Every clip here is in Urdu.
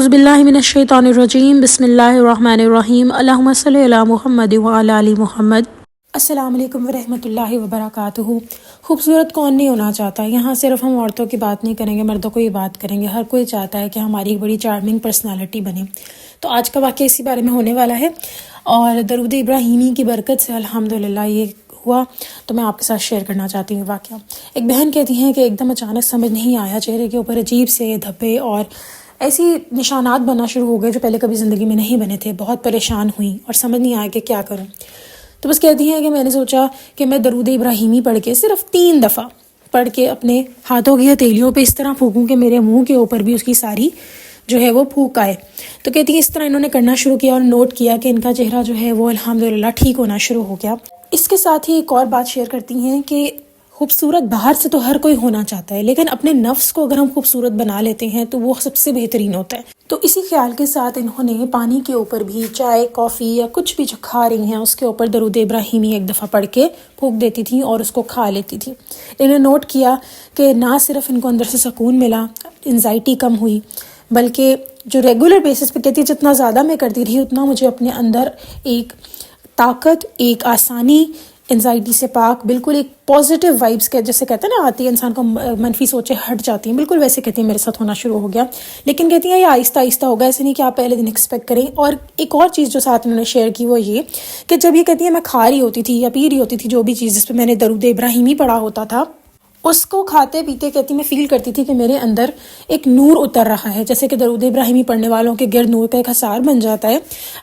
اعوذ باللہ من الشیطان الرجیم بسم اللہ الرحمن الرحیم اللہم صلی علی محمد وعلی آل محمد۔ السلام علیکم ورحمۃ اللہ وبرکاتہ۔ خوبصورت کون نہیں ہونا چاہتا؟ یہاں صرف ہم عورتوں کی بات نہیں کریں گے، مردوں کو یہ بات کریں گے۔ ہر کوئی چاہتا ہے کہ ہماری ایک بڑی چارمنگ پرسنالٹی بنے۔ تو آج کا واقعہ اسی بارے میں ہونے والا ہے، اور درود ابراہیمی کی برکت سے الحمدللہ یہ ہوا، تو میں آپ کے ساتھ شیئر کرنا چاہتی ہوں واقعہ۔ ایک بہن کہتی ہیں کہ ایک دم اچانک سمجھ نہیں آیا، چہرے کے اوپر عجیب سے دھبے اور ایسی نشانات بننا شروع ہو گئے جو پہلے کبھی زندگی میں نہیں بنے تھے۔ بہت پریشان ہوئیں اور سمجھ نہیں آیا کہ کیا کروں۔ تو بس کہتی ہیں کہ میں نے سوچا کہ میں درود ابراہیمی پڑھ کے صرف 3 دفعہ پڑھ کے اپنے ہاتھوں کی ہتھیلیوں پہ اس طرح پھونکوں کہ میرے منہ کے اوپر بھی اس کی ساری جو ہے وہ پھونک آئے۔ تو کہتی ہیں اس طرح انہوں نے کرنا شروع کیا اور نوٹ کیا کہ ان کا چہرہ جو ہے وہ الحمدللہ ٹھیک ہونا شروع ہو گیا۔ اس کے ساتھ ہی ایک اور بات شیئر کرتی ہیں کہ خوبصورت باہر سے تو ہر کوئی ہونا چاہتا ہے، لیکن اپنے نفس کو اگر ہم خوبصورت بنا لیتے ہیں تو وہ سب سے بہترین ہوتا ہے۔ تو اسی خیال کے ساتھ انہوں نے پانی کے اوپر بھی چائے، کافی یا کچھ بھی جو کھا رہی ہیں اس کے اوپر درود ابراہیمی ایک دفعہ پڑھ کے پھونک دیتی تھیں اور اس کو کھا لیتی تھیں۔ انہوں نے نوٹ کیا کہ نہ صرف ان کو اندر سے سکون ملا، انزائٹی کم ہوئی، بلکہ جو ریگولر بیسس پہ کہتی جتنا زیادہ میں کرتی رہی اتنا مجھے اپنے اندر ایک طاقت، ایک آسانی، انزائٹی سے پاک، بالکل ایک پازیٹیو وائبس کے جیسے کہتے ہیں نا آتی ہے، انسان کو منفی سوچیں ہٹ جاتی ہیں، بالکل ویسے کہتی ہیں میرے ساتھ ہونا شروع ہو گیا۔ لیکن کہتی ہیں یہ آہستہ آہستہ ہوگا، ایسے نہیں کہ آپ پہلے دن ایکسپیکٹ کریں۔ اور ایک اور چیز جو ساتھ انہوں نے شیئر کی وہ یہ کہ جب یہ کہتی ہیں میں کھا رہی ہوتی تھی یا پی رہی ہوتی تھی جو بھی چیز جس پہ میں نے درود ابراہیمی پڑھا ہوتا تھا، اس کو کھاتے پیتے کہتی میں فیل کرتی تھی کہ میرے اندر ایک نور اتر رہا ہے، جیسے کہ درود ابراہیمی پڑھنے والوں کے گرد نور کا ایک حصار بن جاتا ہے۔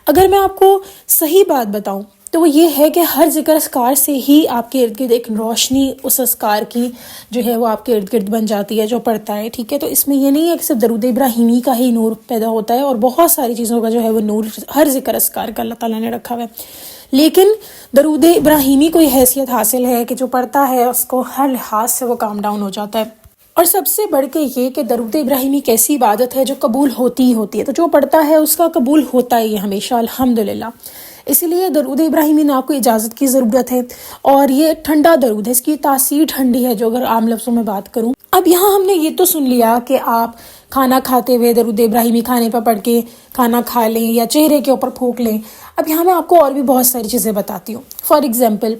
اگر میں آپ کو صحیح بات بتاؤں تو وہ یہ ہے کہ ہر ذکر اذکار سے ہی آپ کے ارد گرد ایک روشنی اس اذکار کی جو ہے وہ آپ کے ارد گرد بن جاتی ہے جو پڑھتا ہے، ٹھیک ہے؟ تو اس میں یہ نہیں ہے کہ صرف درود ابراہیمی کا ہی نور پیدا ہوتا ہے، اور بہت ساری چیزوں کا جو ہے وہ نور ہر ذکر اذکار کا اللہ تعالیٰ نے رکھا ہوا ہے۔ لیکن درود ابراہیمی کوئی حیثیت حاصل ہے کہ جو پڑھتا ہے اس کو ہر لحاظ سے وہ کام ڈاؤن ہو جاتا ہے۔ اور سب سے بڑھ کے یہ کہ درود ابراہیمی ایک ایسی عبادت ہے جو قبول ہوتی ہی ہوتی ہے، تو جو پڑھتا ہے اس کا قبول ہوتا ہی ہے ہمیشہ الحمدللہ۔ اسی لیے درود ابراہیمی نہ کوئی اجازت کی ضرورت ہے، اور یہ ٹھنڈا درود ہے، اس کی تاثیر ٹھنڈی ہے جو اگر عام لفظوں میں بات کروں۔ اب یہاں ہم نے یہ تو سن لیا کہ آپ کھانا کھاتے ہوئے درود ابراہیمی کھانے پر پڑھ کے کھانا کھا لیں یا چہرے کے اوپر پھونک لیں۔ اب یہاں میں آپ کو اور بھی بہت ساری چیزیں بتاتی ہوں۔ فار ایگزامپل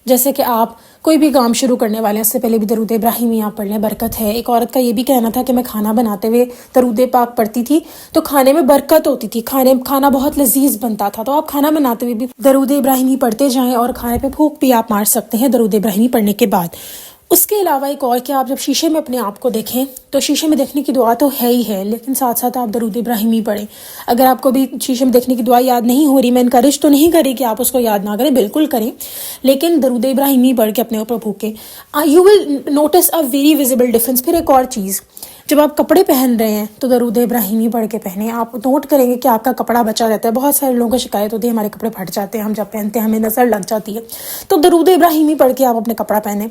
جیسے کہ آپ کوئی بھی کام شروع کرنے والے ہیں اس سے پہلے بھی درود ابراہیمی آپ پڑھ لیں، برکت ہے۔ ایک عورت کا یہ بھی کہنا تھا کہ میں کھانا بناتے ہوئے درود پاک پڑھتی تھی تو کھانے میں برکت ہوتی تھی، کھانا بہت لذیذ بنتا تھا۔ تو آپ کھانا بناتے ہوئے بھی درود ابراہیمی پڑھتے جائیں، اور کھانے پہ پھونک بھی آپ مار سکتے ہیں درود ابراہیمی پڑھنے کے بعد۔ اس کے علاوہ ایک اور کہ آپ جب شیشے میں اپنے آپ کو دیکھیں تو شیشے میں دیکھنے کی دعا تو ہے ہی ہے، لیکن ساتھ ساتھ آپ درود ابراہیمی پڑھیں۔ اگر آپ کو بھی شیشے میں دیکھنے کی دعا یاد نہیں ہو رہی، میں انکریج تو نہیں کری کہ آپ اس کو یاد نہ کریں، بالکل کریں، لیکن درود ابراہیمی پڑھ کے اپنے اوپر پھونکیں۔ You will notice a very visible difference. پھر ایک اور چیز، جب آپ کپڑے پہن رہے ہیں تو درود ابراہیمی پڑھ کے پہنیں۔ آپ نوٹ کریں گے کہ آپ کا کپڑا بچا رہتا ہے۔ بہت سارے لوگوں کو شکایت ہوتی ہے ہمارے کپڑے پھٹ جاتے ہیں، ہم جب پہنتے ہیں ہمیں نظر لگ جاتی ہے، تو درود ابراہیمی پڑھ کے آپ اپنے کپڑا پہنیں۔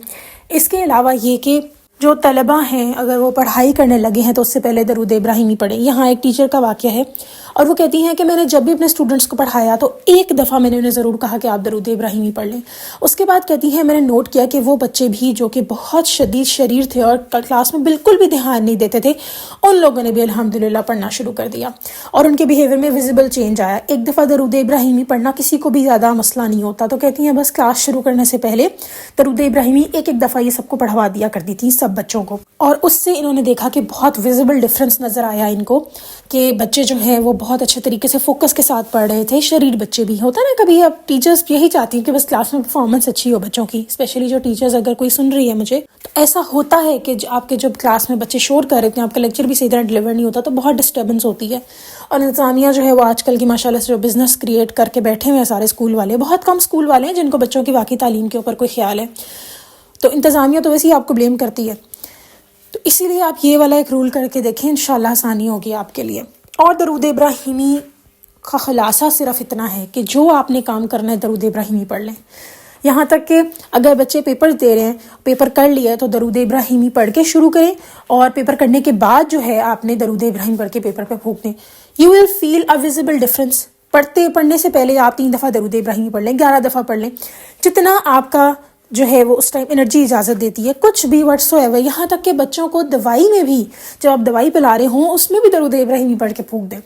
اس کے علاوہ یہ کہ جو طلبہ ہیں اگر وہ پڑھائی کرنے لگے ہیں تو اس سے پہلے درود ابراہیمی پڑھیں۔ یہاں ایک ٹیچر کا واقعہ ہے، اور وہ کہتی ہیں کہ میں نے جب بھی اپنے اسٹوڈنٹس کو پڑھایا تو ایک دفعہ میں نے انہیں ضرور کہا کہ آپ درود ابراہیمی پڑھ لیں۔ اس کے بعد کہتی ہیں میں نے نوٹ کیا کہ وہ بچے بھی جو کہ بہت شدید شریر تھے اور کلاس میں بالکل بھی دھیان نہیں دیتے تھے، ان لوگوں نے بھی الحمدللہ پڑھنا شروع کر دیا، اور ان کے بیہیویئر میں ویزیبل چینج آیا۔ ایک دفعہ درود ابراہیمی پڑھنا کسی کو بھی زیادہ مسئلہ نہیں ہوتا، تو کہتی ہیں بس کلاس شروع کرنے سے پہلے درود ابراہیمی ایک دفعہ یہ سب کو پڑھوا دیا کرتی تھی، سب بچوں کو، اور اس سے انہوں نے دیکھا کہ بہت ویزیبل ڈفرینس نظر آیا ان کو، کہ بچے جو ہیں وہ بہت اچھے طریقے سے فوکس کے ساتھ پڑھ رہے تھے۔ شریر بچے بھی ہوتا ہے نا، کبھی اب ٹیچرز یہی چاہتی ہیں کہ بس کلاس میں پرفارمنس اچھی ہو بچوں کی، اسپیشلی جو ٹیچرز اگر کوئی سن رہی ہے مجھے، تو ایسا ہوتا ہے کہ آپ کے جب کلاس میں بچے شور کر رہے ہیں، آپ کا لیکچر بھی صحیح طرح ڈلیور نہیں ہوتا تو بہت ڈسٹربنس ہوتی ہے۔ اور انتظامیہ جو ہے وہ آج کل کی ماشاءاللہ سے جو بزنس کریٹ کر کے بیٹھے ہوئے ہیں سارے اسکول والے، بہت کم اسکول والے ہیں جن کو بچوں کی واقعی تعلیم کے اوپر کوئی خیال ہے، تو انتظامیہ تو ویسے ہی آپ کو بلیم کرتی ہے۔ تو اسی لیے آپ یہ والا ایک رول کر کے دیکھیں، انشاءاللہ آسانی ہوگی آپ کے لیے۔ اور درود ابراہیمی کا خلاصہ صرف اتنا ہے کہ جو آپ نے کام کرنا ہے درود ابراہیمی پڑھ لیں۔ یہاں تک کہ اگر بچے پیپر دے رہے ہیں، پیپر کر لیا ہے تو درود ابراہیمی پڑھ کے شروع کریں، اور پیپر کرنے کے بعد جو ہے آپ نے درود ابراہیم پڑھ کے پیپر پہ پھونک دیں۔ You will feel a visible difference. پڑھنے سے پہلے آپ 3 دفعہ درود ابراہیمی پڑھ لیں، 11 دفعہ پڑھ لیں، جتنا آپ کا جو ہے وہ اس ٹائم انرجی اجازت دیتی ہے، کچھ بھی وٹس ایور، یہاں تک کہ بچوں کو دوائی میں بھی، جب آپ دوائی پلا رہے ہوں اس میں بھی درود ابراہیمی پڑھ کے پھونک دیں۔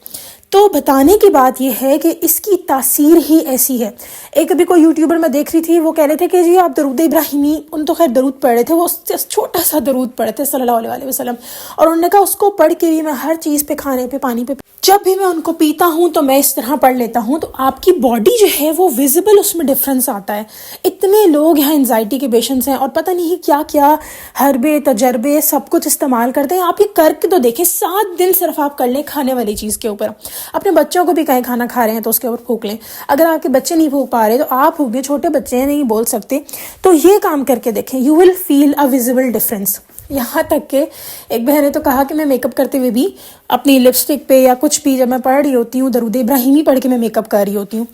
تو بتانے کی بات یہ ہے کہ اس کی تاثیر ہی ایسی ہے۔ ایک ابھی کوئی یوٹیوبر میں دیکھ رہی تھی، وہ کہہ رہے تھے کہ جی آپ درود ابراہیمی، ان تو خیر درود پڑھ رہے تھے، وہ چھوٹا سا درود پڑھے تھے صلی اللہ علیہ وسلم، اور انہوں نے کہا اس کو پڑھ کے بھی میں ہر چیز پہ، کھانے پہ، پانی پہ، جب بھی میں ان کو پیتا ہوں تو میں اس طرح پڑھ لیتا ہوں، تو آپ کی باڈی جو ہے وہ ویزیبل اس میں ڈفرینس آتا ہے۔ اتنے لوگ یہاں انزائٹی کے پیشنٹس ہیں اور پتہ نہیں کیا کیا حربے تجربے سب کچھ استعمال کرتے ہیں۔ آپ یہ کر کے تو دیکھیں، 7 دن صرف آپ کر لیں کھانے والی چیز کے اوپر، اپنے بچوں کو بھی کہیں کھانا کھا رہے ہیں تو اس کے اوپر پھونک لیں، اگر آپ کے بچے نہیں پھونک پا رہے تو آپ پھونک دیں، چھوٹے بچے ہیں نہیں بول سکتے، تو یہ کام کر کے دیکھیں، you will feel a visible difference. یہاں تک کہ ایک بہن نے تو کہا کہ میں میک اپ کرتے ہوئے بھی اپنی لپسٹک پہ یا کچھ بھی جب میں پڑھ رہی ہوتی ہوں درود ابراہیمی پڑھ کے میں میک اپ کر رہی ہوتی ہوں۔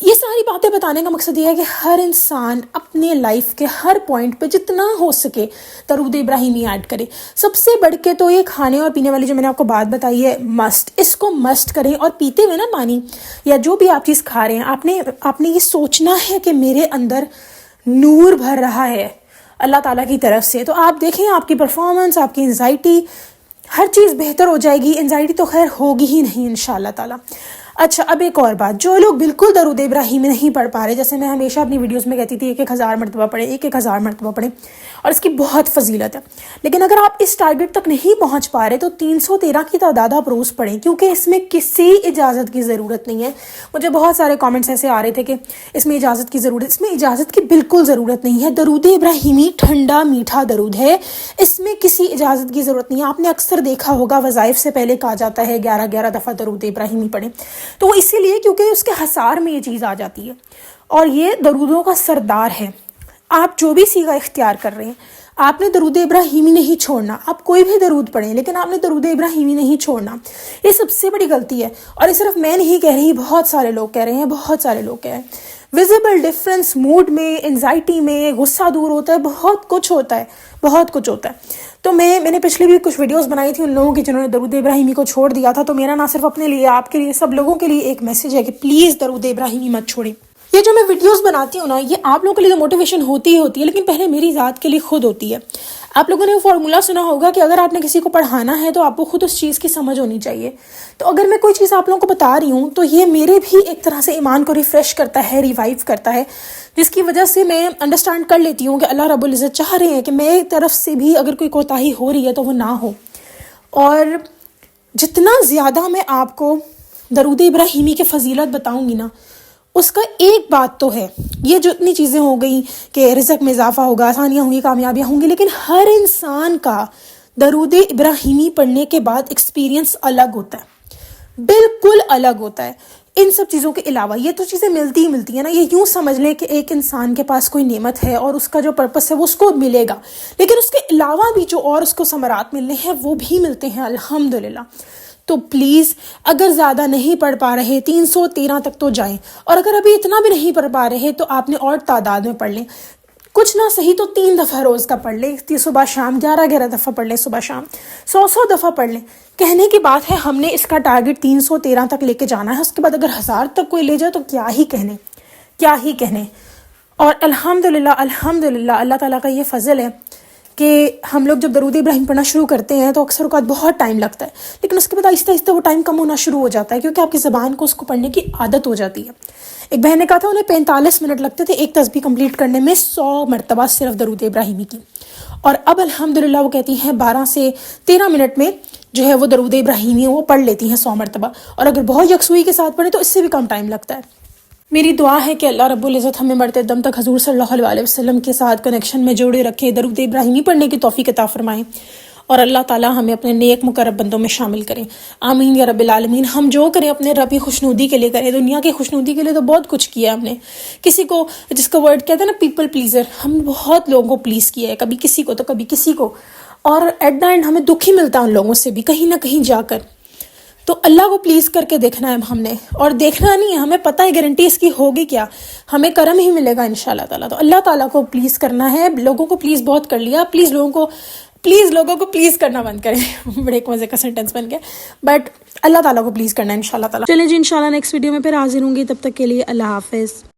یہ ساری باتیں بتانے کا مقصد یہ ہے کہ ہر انسان اپنے لائف کے ہر پوائنٹ پہ جتنا ہو سکے درود ابراہیمی ایڈ کرے۔ سب سے بڑھ کے تو یہ کھانے اور پینے والی جو میں نے آپ کو بات بتائی ہے، مسٹ، اس کو مسٹ کریں۔ اور پیتے ہوئے نا پانی یا جو بھی آپ چیز کھا رہے ہیں، آپ نے یہ سوچنا ہے کہ میرے اندر نور بھر رہا ہے اللہ تعالیٰ کی طرف سے، تو آپ دیکھیں آپ کی پرفارمنس، آپ کی انزائٹی، ہر چیز بہتر ہو جائے گی۔ انزائٹی تو خیر ہوگی ہی نہیں انشاءاللہ تعالیٰ۔ اچھا، اب ایک اور بات، جو لوگ بالکل درود ابراہیمی نہیں پڑھ پا رہے، جیسے میں ہمیشہ اپنی ویڈیوز میں کہتی تھی 1000 مرتبہ پڑھیں، 1000 مرتبہ پڑھیں، اور اس کی بہت فضیلت ہے، لیکن اگر آپ اس ٹارگٹ تک نہیں پہنچ پا رہے تو 313 کی تعداد آپ روز پڑھیں، کیونکہ اس میں کسی اجازت کی ضرورت نہیں ہے۔ مجھے بہت سارے کامنٹس ایسے آ رہے تھے کہ اس میں اجازت کی ضرورت، اس میں اجازت کی بالکل ضرورت نہیں ہے۔ درود ابراہیمی ٹھنڈا میٹھا درود ہے، اس میں کسی اجازت کی ضرورت نہیں ہے۔ آپ نے اکثر دیکھا ہوگا وظائف سے پہلے کہا جاتا ہے 11 دفعہ درود ابراہیمی پڑھیں، تو وہ اسی لیے کیونکہ اس کے حصار میں یہ چیز آ جاتی ہے، اور یہ درودوں کا سردار ہے۔ آپ جو بھی صیغہ اختیار کر رہے ہیں، آپ نے درود ابراہیمی نہیں چھوڑنا۔ آپ کوئی بھی درود پڑھیں لیکن آپ نے درود ابراہیمی نہیں چھوڑنا، یہ سب سے بڑی غلطی ہے۔ اور یہ صرف میں نہیں کہہ رہی، بہت سارے لوگ کہہ رہے ہیں، بہت سارے لوگ کہہ رہے ہیں۔ ویزیبل ڈفرینس موڈ میں، انزائٹی میں، غصہ دور ہوتا ہے، بہت کچھ ہوتا ہے، بہت کچھ ہوتا ہے۔ تو میں نے پچھلے بھی کچھ ویڈیوز بنائی تھی ان لوگوں کی جنہوں نے درود ابراہیمی کو چھوڑ دیا تھا، تو میرا نہ صرف اپنے لیے، آپ کے لیے، سب لوگوں کے لیے ایک میسج ہے کہ پلیز درود ابراہیمی مت چھوڑیں۔ یہ جو میں ویڈیوز بناتی ہوں نا، یہ آپ لوگوں کے لیے تو موٹیویشن ہوتی ہی ہوتی ہے، لیکن پہلے میری ذات کے لیے خود ہوتی ہے۔ آپ لوگوں نے وہ فارمولا سنا ہوگا کہ اگر آپ نے کسی کو پڑھانا ہے تو آپ کو خود اس چیز کی سمجھ ہونی چاہیے۔ تو اگر میں کوئی چیز آپ لوگوں کو بتا رہی ہوں تو یہ میرے بھی ایک طرح سے ایمان کو ریفریش کرتا ہے، ریوائیو کرتا ہے، جس کی وجہ سے میں انڈرسٹینڈ کر لیتی ہوں کہ اللہ رب العزت چاہ رہے ہیں کہ میری طرف سے بھی اگر کوئی کوتاہی ہو رہی ہے تو وہ نہ ہو۔ اور جتنا زیادہ میں آپ کو درود ابراہیمی کے فضیلت بتاؤں گی نا، اس کا ایک بات تو ہے، یہ جو اتنی چیزیں ہو گئی کہ رزق میں اضافہ ہوگا، آسانیاں ہوں گی، کامیابیاں ہوں گی، لیکن ہر انسان کا درود ابراہیمی پڑھنے کے بعد ایکسپیرینس الگ ہوتا ہے، بالکل الگ ہوتا ہے۔ ان سب چیزوں کے علاوہ یہ تو چیزیں ملتی ہی ہیں نا، یہ یوں سمجھ لیں کہ ایک انسان کے پاس کوئی نعمت ہے اور اس کا جو پرپس ہے وہ اس کو ملے گا، لیکن اس کے علاوہ بھی جو اور اس کو ثمرات ملنے ہیں وہ بھی ملتے ہیں الحمدللہ۔ تو پلیز اگر زیادہ نہیں پڑھ پا رہے 313 تک تو جائیں، اور اگر ابھی اتنا بھی نہیں پڑھ پا رہے تو آپ نے اور تعداد میں پڑھ لیں، کچھ نہ صحیح تو 3 دفعہ روز کا پڑھ لیں، صبح شام 11 دفعہ پڑھ لیں، صبح شام 100 دفعہ پڑھ لیں۔ کہنے کی بات ہے ہم نے اس کا ٹارگٹ 313 تک لے کے جانا ہے، اس کے بعد اگر 1000 تک کوئی لے جائے تو کیا ہی کہنے۔ اور الحمدللہ اللہ تعالیٰ کا یہ فضل ہے کہ ہم لوگ جب درود ابراہیم پڑھنا شروع کرتے ہیں تو اکثر اوقات بہت ٹائم لگتا ہے، لیکن اس کے بعد آہستہ آہستہ وہ ٹائم کم ہونا شروع ہو جاتا ہے، کیونکہ آپ کی زبان کو اس کو پڑھنے کی عادت ہو جاتی ہے۔ ایک بہن نے کہا تھا انہیں 45 منٹ لگتے تھے ایک تسبیح کمپلیٹ کرنے میں 100 مرتبہ صرف درود ابراہیمی کی، اور اب الحمدللہ وہ کہتی ہیں 12 سے 13 منٹ میں جو ہے وہ درود ابراہیمی وہ پڑھ لیتی ہیں 100 مرتبہ، اور اگر بہت یکسوئی کے ساتھ پڑھیں تو اس سے بھی کم ٹائم لگتا ہے۔ میری دعا ہے کہ اللہ رب العزت ہمیں مرتے دم تک حضور صلی اللہ علیہ وسلم کے ساتھ کنیکشن میں جوڑے رکھے، درود ابراہیمی پڑھنے کی توفیق عطا فرمائیں، اور اللہ تعالیٰ ہمیں اپنے نیک مقرب بندوں میں شامل کریں، آمین یا رب العالمین۔ ہم جو کریں اپنے رب کی خوشنودی کے لیے کریں، دنیا کی خوشنودی کے لیے تو بہت کچھ کیا ہم نے، کسی کو جس کا ورڈ کہتے ہیں نا پیپل پلیزر، ہم نے بہت لوگوں کو پلیز کیا ہے، کبھی کسی کو تو کبھی کسی کو، اور ایٹ دا اینڈ ہمیں دکھ ہی ملتا ہے ان لوگوں سے بھی کہیں نہ کہیں جا کر۔ تو اللہ کو پلیز کر کے دیکھنا ہے ہم نے، اور دیکھنا نہیں ہے، ہمیں پتہ ہے گارنٹی اس کی ہوگی کیا، ہمیں کرم ہی ملے گا انشاءاللہ تعالیٰ۔ تو اللہ تعالیٰ کو پلیز کرنا ہے، لوگوں کو پلیز بہت کر لیا، پلیز لوگوں کو پلیز کرنا بند کریں بڑے ایک مزے کا سینٹینس بن گیا، بٹ اللہ تعالیٰ کو پلیز کرنا ہے انشاءاللہ تعالیٰ۔ چلیں جی، انشاءاللہ نیکسٹ ویڈیو میں پھر حاضر ہوں گی، تب تک کے لیے اللہ حافظ۔